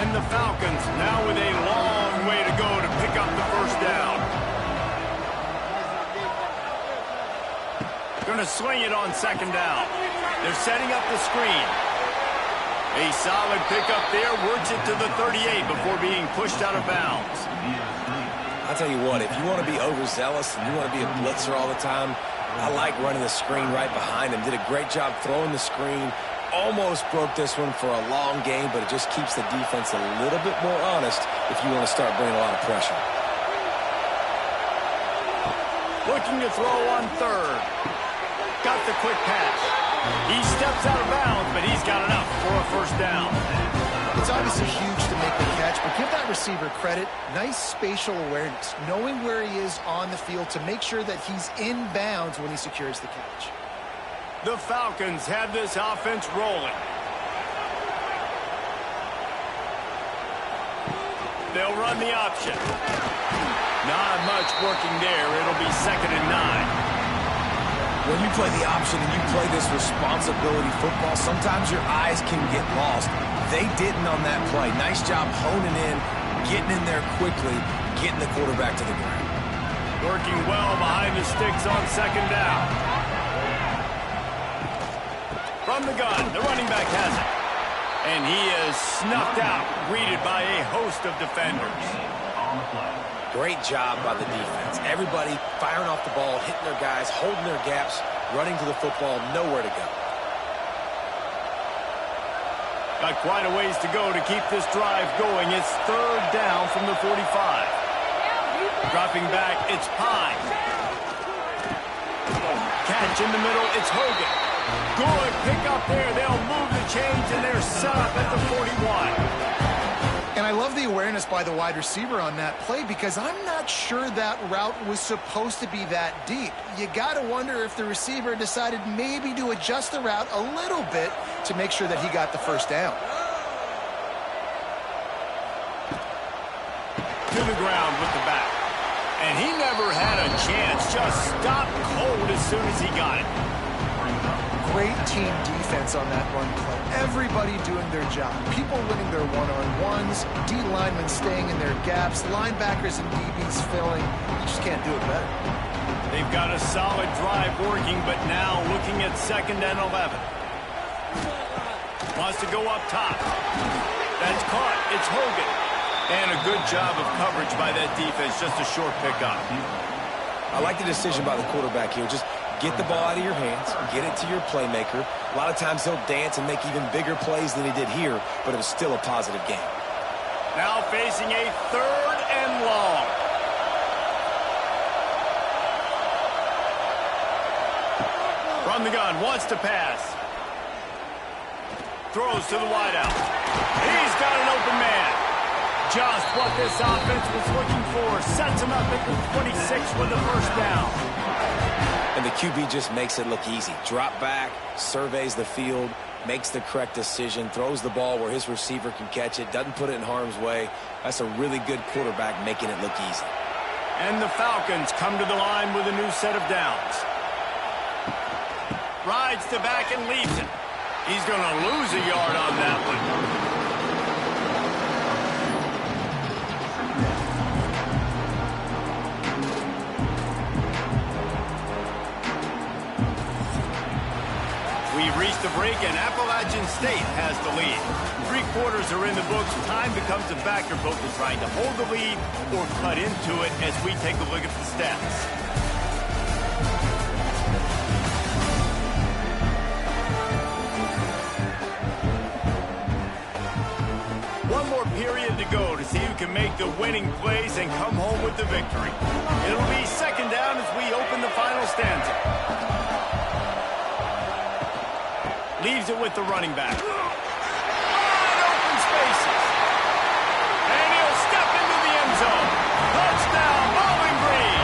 And the Falcons now with a long way to go to pick up the 1st down. Going to swing it on 2nd down. They're setting up the screen. A solid pickup there, works it to the 38 before being pushed out of bounds. I'll tell you what, if you want to be overzealous and you want to be a blitzer all the time, I like running the screen right behind him. Did a great job throwing the screen. Almost broke this one for a long game, but it just keeps the defense a little bit more honest if you want to start bringing a lot of pressure. Looking to throw on third. Got the quick pass. He steps out of bounds, but he's got enough for a first down. It's obviously huge to make the catch, but give that receiver credit. Nice spatial awareness, knowing where he is on the field to make sure that he's in bounds when he secures the catch. The Falcons have this offense rolling. They'll run the option. Not much working there. It'll be 2nd and 9. When you play the option and you play this responsibility football, sometimes your eyes can get lost. They didn't on that play. Nice job honing in, getting in there quickly, getting the quarterback to the ground. Working well behind the sticks on 2nd down. From the gun, the running back has it. And he is snuffed out, greeted by a host of defenders. Great job by the defense. Everybody firing off the ball, hitting their guys, holding their gaps, running to the football, nowhere to go. Got quite a ways to go to keep this drive going. It's 3rd down from the 45. Dropping back, it's Pine. Catch in the middle, it's Hogan. Good pick up there. They'll move the chains, and they're set up at the 41. And I love the awareness by the wide receiver on that play because I'm not sure that route was supposed to be that deep. You got to wonder if the receiver decided maybe to adjust the route a little bit to make sure that he got the first down. To the ground with the back. And he never had a chance. Just stopped cold as soon as he got it. Great team defense on that run play. Everybody doing their job. People winning their one-on-ones, D linemen staying in their gaps, linebackers and DBs filling. You just can't do it better. They've got a solid drive working, but now looking at 2nd and 11. Wants to go up top. That's caught. It's Hogan. And a good job of coverage by that defense. Just a short pickup. I like the decision by the quarterback here. Just get the ball out of your hands, get it to your playmaker. A lot of times he'll dance and make even bigger plays than he did here, but it was still a positive game. Now facing a 3rd and long. From the gun, wants to pass. Throws to the wideout. He's got an open man. Just what this offense was looking for. Sets him up at the 26 with the first down. And the QB just makes it look easy. Drop back, surveys the field, makes the correct decision, throws the ball where his receiver can catch it, doesn't put it in harm's way. That's a really good quarterback making it look easy. And the Falcons come to the line with a new set of downs. Rides to back and leaves it. He's going to lose a yard on that one. We've reached the break, and Appalachian State has the lead. 3 quarters are in the books. Time becomes a factor, both in trying to hold the lead or cut into it as we take a look at the stats. One more period to go to see who can make the winning plays and come home with the victory. It'll be 2nd down as we open the final stanza. Leaves it with the running back. Wide open spaces. And he'll step into the end zone. Touchdown, Bowling Green.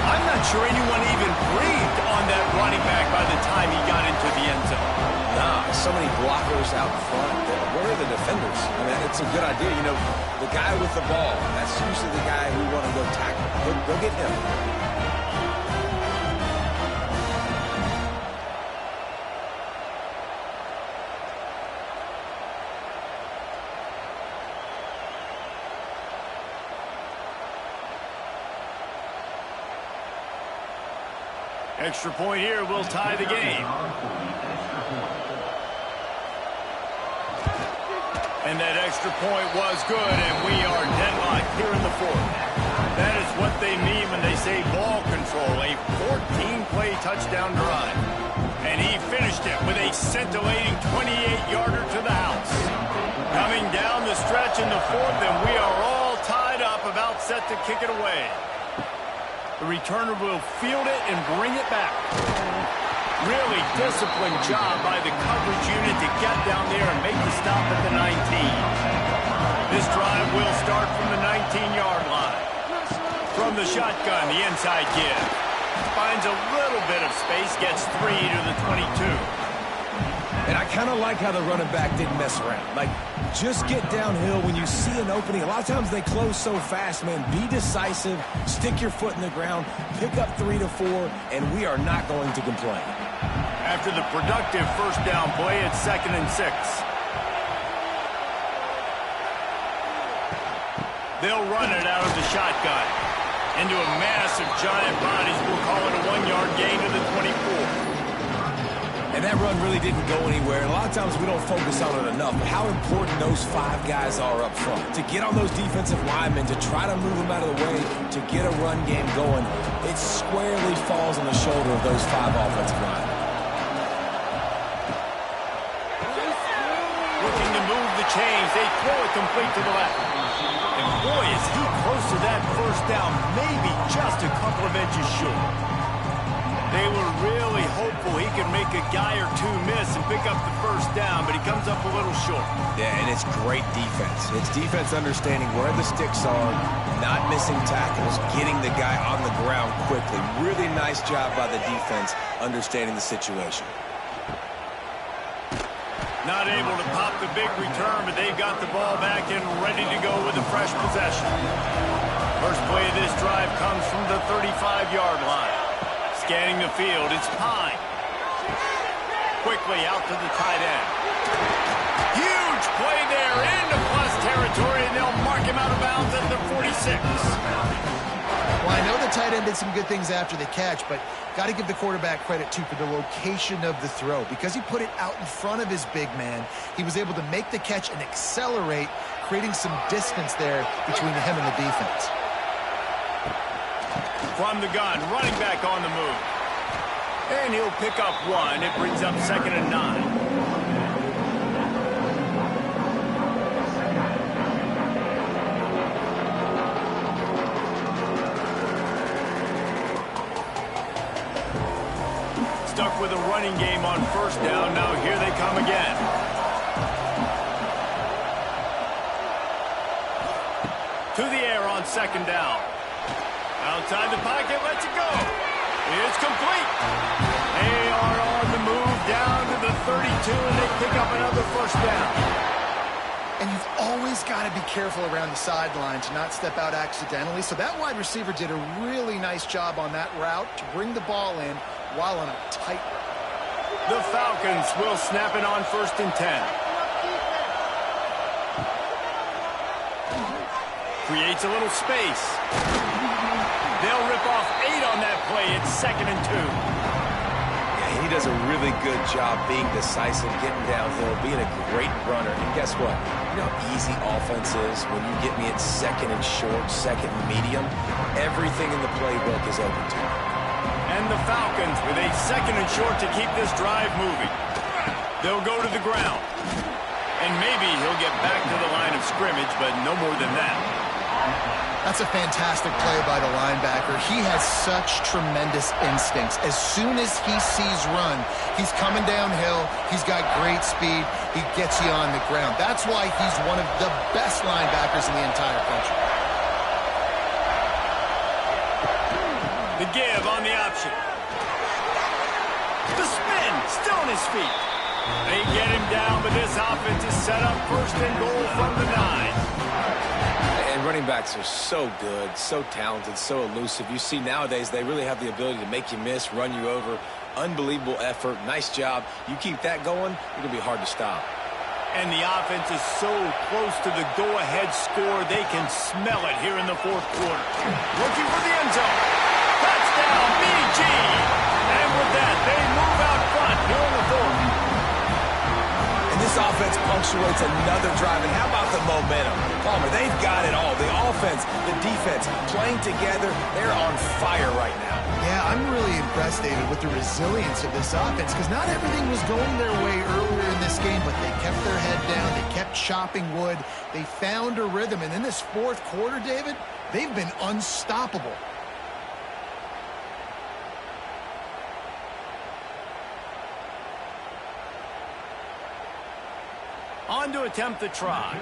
I'm not sure anyone even breathed on that running back by the time he got into the end zone. Nah, so many blockers out front. Where are the defenders? I mean, it's a good idea. You know, the guy with the ball, that's usually the guy we want to go tackle. Go get him. Extra point here will tie the game. And that extra point was good, and we are deadlocked here in the fourth. That is what they mean when they say ball control, a 14-play touchdown drive. And he finished it with a scintillating 28-yarder to the house. Coming down the stretch in the fourth, and we are all tied up, about set to kick it away. The returner will field it and bring it back. Really disciplined job by the coverage unit to get down there and make the stop at the 19. This drive will start from the 19-yard line. From the shotgun, the inside give. Finds a little bit of space, gets 3 to the 22. And I kind of like how the running back didn't mess around. Like, just get downhill when you see an opening. A lot of times they close so fast, man. Be decisive, stick your foot in the ground, pick up 3 to 4, and we are not going to complain. After the productive first down play, it's 2nd and 6. They'll run it out of the shotgun. Into a mass of giant bodies. We'll call it a 1-yard gain to the 24. And that run really didn't go anywhere. And a lot of times we don't focus on it enough, but how important those 5 guys are up front. To get on those defensive linemen, to try to move them out of the way, to get a run game going, it squarely falls on the shoulder of those 5 offensive linemen. Looking to move the chains. They throw it complete to the left. And boy, is he close to that first down, maybe just a couple of inches short. They were really hopeful he could make a guy or 2 miss and pick up the first down, but he comes up a little short. Yeah, and it's great defense. It's defense understanding where the sticks are, not missing tackles, getting the guy on the ground quickly. Really nice job by the defense understanding the situation. Not able to pop the big return, but they've got the ball back and ready to go with a fresh possession. First play of this drive comes from the 35-yard line. Scanning the field, it's Pine. Quickly out to the tight end. Huge play there into plus territory, and they'll mark him out of bounds at the 46. Well, I know the tight end did some good things after the catch, but got to give the quarterback credit, too, for the location of the throw. Because he put it out in front of his big man, he was able to make the catch and accelerate, creating some distance there between him and the defense. From the gun, running back on the move. And he'll pick up 1. It brings up 2nd and 9. Stuck with a running game on first down. Now here they come again. To the air on 2nd down. Outside the pocket, lets it go. It's complete. They are on the move down to the 32, and they pick up another first down. And you've always got to be careful around the sideline to not step out accidentally. So that wide receiver did a really nice job on that route to bring the ball in while on a tight route. The Falcons will snap it on 1st and 10. Creates a little space. They'll rip off 8 on that play. It's 2nd and 2. Yeah, he does a really good job being decisive, getting downhill, being a great runner. And guess what? You know how easy offense is when you get me at 2nd and short, 2nd and medium? Everything in the playbook is open to you. And the Falcons with a 2nd and short to keep this drive moving. They'll go to the ground. And maybe he'll get back to the line of scrimmage, but no more than that. That's a fantastic play by the linebacker. He has such tremendous instincts. As soon as he sees run, he's coming downhill. He's got great speed. He gets you on the ground. That's why he's one of the best linebackers in the entire country. The give on the option. The spin, still on his feet. They get him down, but this offense is set up 1st and goal from the 9. And running backs are so good, so talented, so elusive. You see nowadays they really have the ability to make you miss, run you over. Unbelievable effort. Nice job. You keep that going, it'll be hard to stop. And the offense is so close to the go-ahead score, they can smell it here in the 4th quarter. Looking for the end zone. Touchdown, BG! And with that, they move out front here in the 4th. And this this offense punctuates another drive. And how about the momentum? Palmer, they've got it all. The offense, the defense, playing together. They're on fire right now. Yeah, I'm really impressed, David, with the resilience of this offense, because not everything was going their way earlier in this game, but they kept their head down. They kept chopping wood. They found a rhythm. And in this fourth quarter, David, they've been unstoppable. On to attempt the try.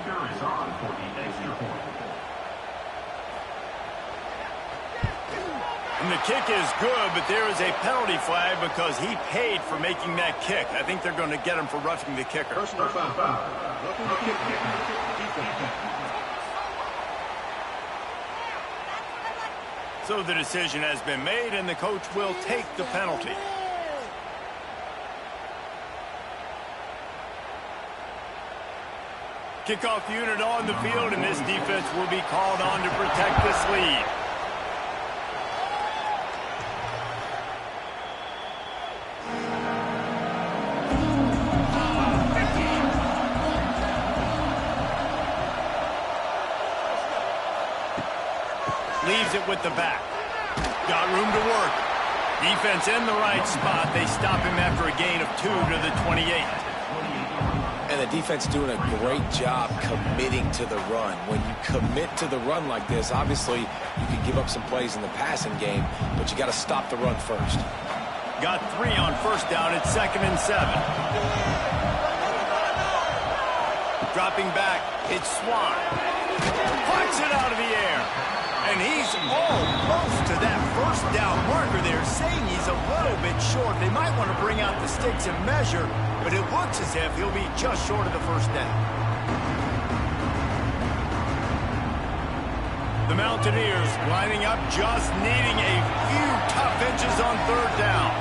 And the kick is good, but there is a penalty flag because he paid for making that kick. I think they're going to get him for roughing the kicker. So the decision has been made, and the coach will take the penalty. Kickoff unit on the field, and this defense will be called on to protect this lead. Leaves it with the back. Got room to work. Defense in the right spot. They stop him after a gain of 2 to the 28. And the defense doing a great job committing to the run. When you commit to the run like this, obviously you can give up some plays in the passing game, but you got to stop the run first. Got 3 on first down. It's 2nd and 7. Dropping back, it's Swan. Puts it out of the air. And he's almost to that first down marker there, saying he's a little bit short. They might want to bring out the sticks and measure, but it looks as if he'll be just short of the first down. The Mountaineers lining up, just needing a few tough inches on 3rd down.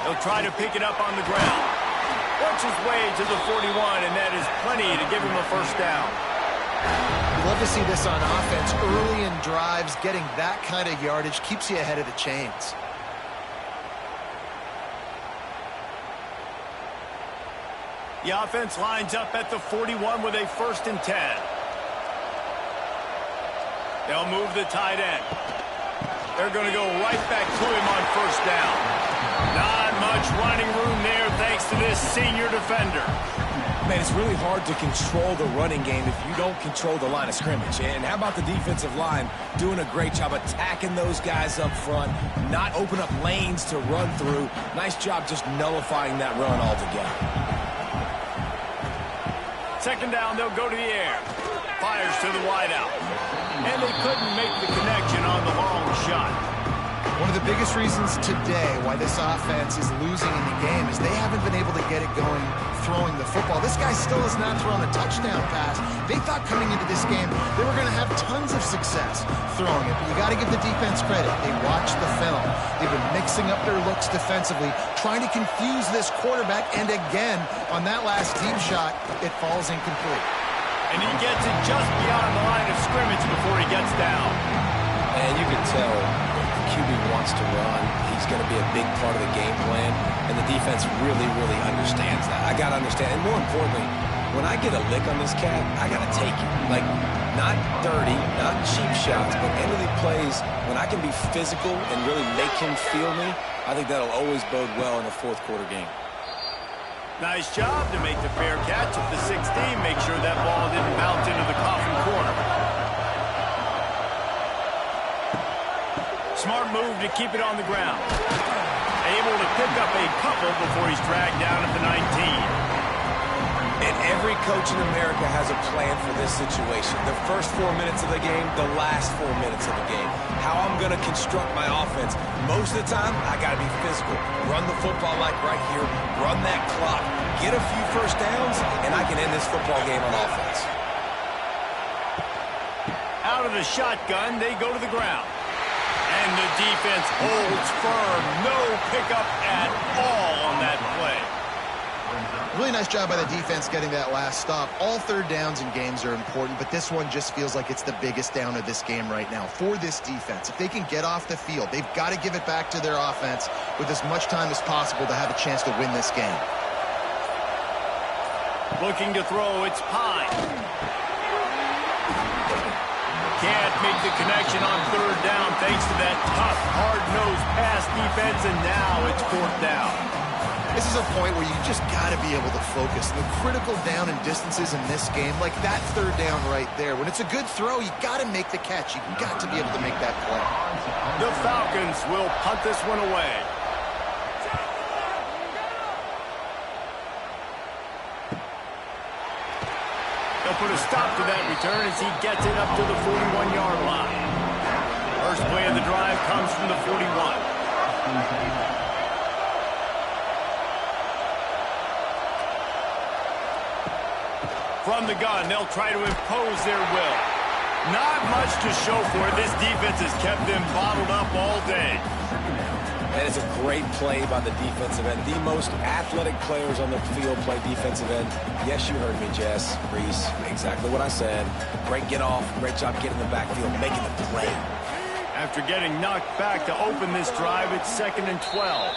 They'll try to pick it up on the ground. Works his way to the 41, and that is plenty to give him a first down. You love to see this on offense. Early in drives, getting that kind of yardage keeps you ahead of the chains. The offense lines up at the 41 with a 1st and 10. They'll move the tight end. They're going to go right back to him on 1st down. Not much running room there thanks to this senior defender. Man, it's really hard to control the running game if you don't control the line of scrimmage. And how about the defensive line doing a great job attacking those guys up front, not open up lanes to run through. Nice job just nullifying that run altogether. 2nd down, they'll go to the air. Fires to the wideout. And they couldn't make the connection on the long shot. One of the biggest reasons today why this offense is losing in the game is they haven't been able to get it going throwing the football. This guy still has not thrown a touchdown pass. They thought coming into this game they were going to have tons of success throwing it. But you got to give the defense credit. They watched the film. They've been mixing up their looks defensively, trying to confuse this quarterback. And again, on that last deep shot, it falls incomplete. And he gets it just beyond the line of scrimmage before he gets down. And you can tell the QB wants to run. He's going to be a big part of the game plan, and the defense really, really understands that. I got to understand, and more importantly, when I get a lick on this cat, I got to take it. Like, not dirty, not cheap shots, but end-of-the plays, when I can be physical and really make him feel me, I think that'll always bode well in a fourth quarter game. Nice job to make the fair catch at the 16. Make sure that ball didn't bounce into the coffin corner. Smart move to keep it on the ground. Able to pick up a couple before he's dragged down at the 19. And every coach in America has a plan for this situation. The first 4 minutes of the game, the last 4 minutes of the game. How I'm going to construct my offense. Most of the time, I got to be physical. Run the football like right here. Run that clock. Get a few first downs, and I can end this football game on offense. Out of the shotgun, they go to the ground. And the defense holds firm. No pickup at all on that play. Really nice job by the defense getting that last stop. All 3rd downs in games are important, but this one just feels like it's the biggest down of this game right now for this defense. If they can get off the field, they've got to give it back to their offense with as much time as possible to have a chance to win this game. Looking to throw, it's Pine. Can't make the connection on third down thanks to that tough, hard-nosed pass defense, and now it's fourth down. This is a point where you just got to be able to focus. The critical down and distances in this game, like that third down right there. When it's a good throw, you got to make the catch. You got to be able to make that play. The Falcons will punt this one away. They'll put a stop to that return as he gets it up to the 41-yard line. First play of the drive comes from the 41. From the gun, they'll try to impose their will. Not much to show for it. This defense has kept them bottled up all day. And it's a great play by the defensive end. The most athletic players on the field play defensive end. Yes, you heard me, Jess, Reese. Exactly what I said. Great get off. Great job getting the backfield, making the play. After getting knocked back to open this drive, it's 2nd and 12.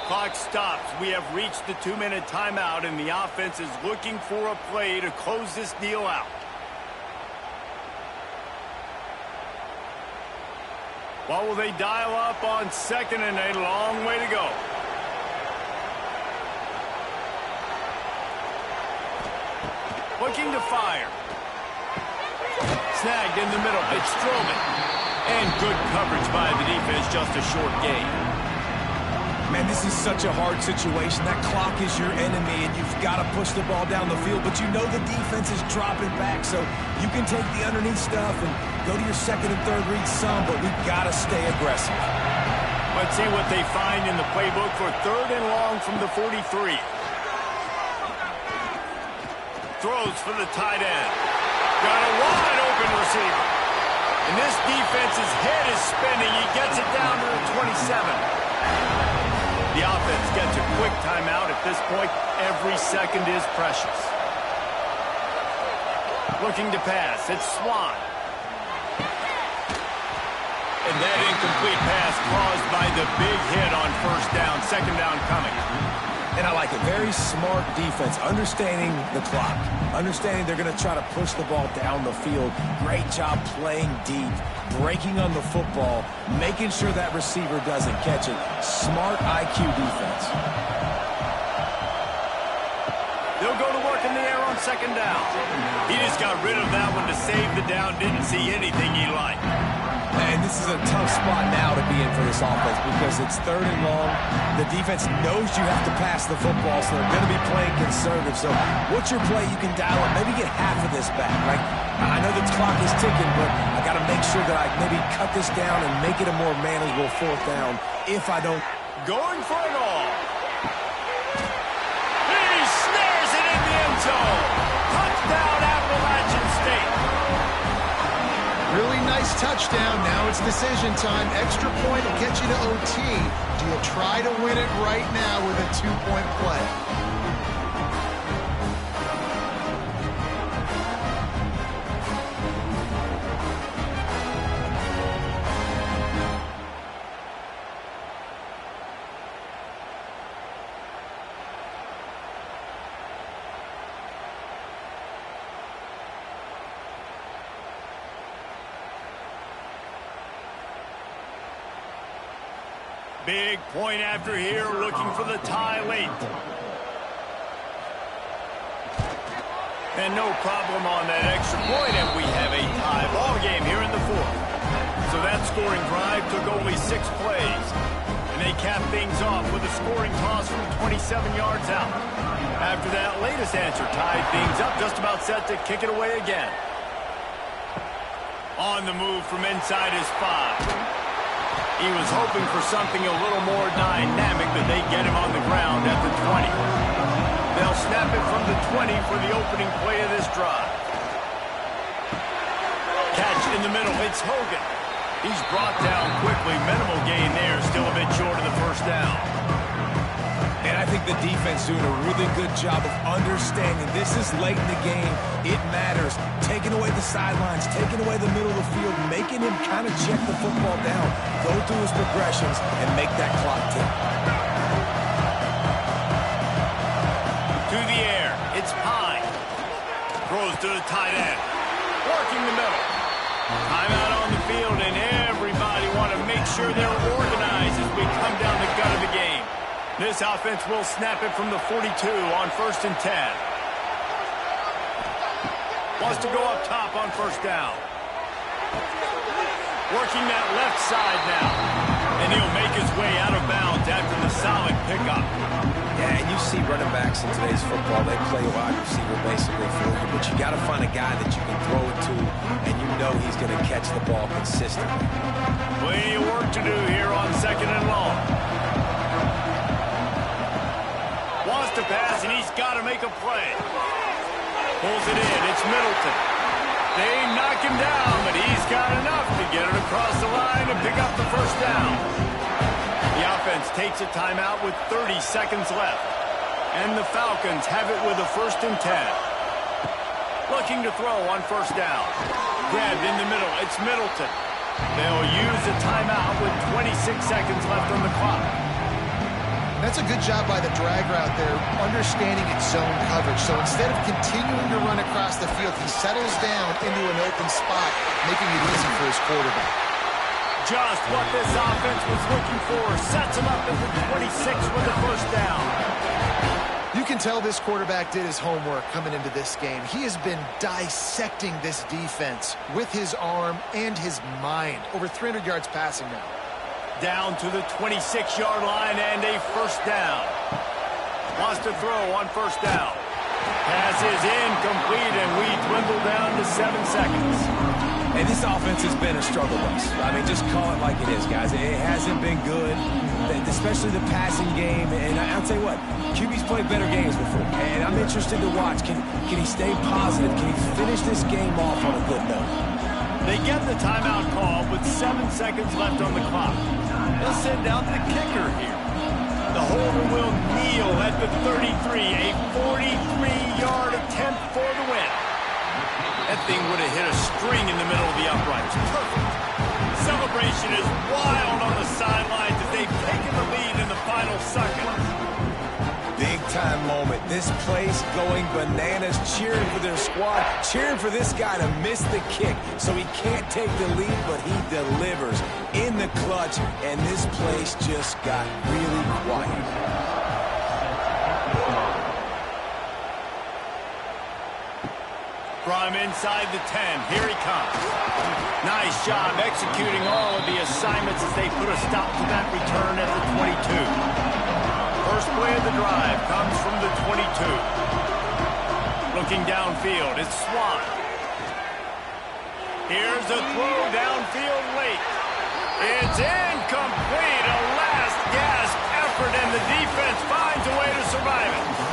Clock stops. We have reached the 2-minute timeout, and the offense is looking for a play to close this deal out. What will they dial up on 2nd and 8? A long way to go. Looking to fire. Snagged in the middle. It's Strowman. And good coverage by the defense, just a short gain. Man, this is such a hard situation. That clock is your enemy, and you've got to push the ball down the field. But you know the defense is dropping back, so you can take the underneath stuff and go to your second and third read some, but we've got to stay aggressive. Let's see what they find in the playbook for 3rd and long from the 43. Throws for the tight end. Got a wide open receiver. And this defense's head is spinning. He gets it down to the 27. The offense gets a quick timeout. At this point, every second is precious. Looking to pass. It's Swan. And that incomplete pass caused by the big hit on first down. 2nd down coming. And I like it. Very smart defense, understanding the clock, understanding they're going to try to push the ball down the field. Great job playing deep, breaking on the football, making sure that receiver doesn't catch it. Smart IQ defense. They'll go to work in the air on 2nd down. He just got rid of that one to save the down. Didn't see anything he liked. And this is a tough spot now to be in for this offense because it's 3rd and long. The defense knows you have to pass the football, so they're going to be playing conservative. So what's your play? You can dial up, maybe get half of this back. Like, I know the clock is ticking, but I got to make sure that I maybe cut this down and make it a more manageable 4th down if I don't. Going for it all. He snares it in the end zone. Touchdown, Appalachian State. Really nice touchdown. Now it's decision time. Extra point will get you to OT. Do you try to win it right now with a 2-point play? Big point after here, looking for the tie late. And no problem on that extra point, and we have a tie ball game here in the 4th. So that scoring drive took only 6 plays. And they cap things off with a scoring toss from 27 yards out. After that latest answer tied things up, just about set to kick it away again. On the move from inside his 5. He was hoping for something a little more dynamic, but they get him on the ground at the 20. They'll snap it from the 20 for the opening play of this drive. Catch in the middle. It's Hogan. He's brought down quickly. Minimal gain there. Still a bit short of the first down. And I think the defense doing a really good job of understanding this is late in the game. It matters. Taking away the sidelines, taking away the middle of the field, making him kind of check the football down, go through his progressions, and make that clock tick. To the air. It's Pine. Throws to the tight end. Working the middle. Timeout on the field, and everybody want to make sure they're organized as we come down the gut of the game. This offense will snap it from the 42 on 1st and 10. Wants to go up top on 1st down. Working that left side now. And he'll make his way out of bounds after the solid pickup. Yeah, and you see running backs in today's football, they play wide receiver basically for you, but you got to find a guy that you can throw it to, and you know he's going to catch the ball consistently. Plenty of work to do here on 2nd and long. Wants to pass, and he's got to make a play. Pulls it in. It's Middleton. They knock him down, but he's got enough to get it across the line and pick up the 1st down. The offense takes a timeout with 30 seconds left. And the Falcons have it with a 1st and 10. Looking to throw on 1st down. Grabbed in the middle. It's Middleton. They'll use a timeout with 26 seconds left on the clock. That's a good job by the drag route there, understanding its zone coverage. So instead of continuing to run across the field, he settles down into an open spot, making it easy for his quarterback. Just what this offense was looking for. Sets him up at the 26 with the 1st down. You can tell this quarterback did his homework coming into this game. He has been dissecting this defense with his arm and his mind. Over 300 yards passing now. Down to the 26-yard line and a 1st down. Wants to throw on 1st down. Pass is incomplete, and we dwindle down to 7 seconds. Hey, this offense has been a struggle bus. I mean, just call it like it is, guys. It hasn't been good, especially the passing game. And I'll tell you what, QB's played better games before. And I'm interested to watch. Can he stay positive? Can he finish this game off on a good note? They get the timeout call with 7 seconds left on the clock. They'll send out the kicker here. The holder will kneel at the 33, a 43-yard attempt for the win. That thing would have hit a string in the middle of the uprights. Perfect. Celebration is wild on the sidelines as they've taken the lead in the final seconds. Big-time moment. This place going bananas, cheering for their squad, cheering for this guy to miss the kick so he can't take the lead, but he delivers in the clutch, and this place just got really quiet. From inside the 10, here he comes. Nice job executing all of the assignments as they put a stop to that return at the 22. First play of the drive comes from the 22. Looking downfield, it's Swann. Here's a throw downfield late. It's incomplete. A last gasp effort, and the defense finds a way to survive it.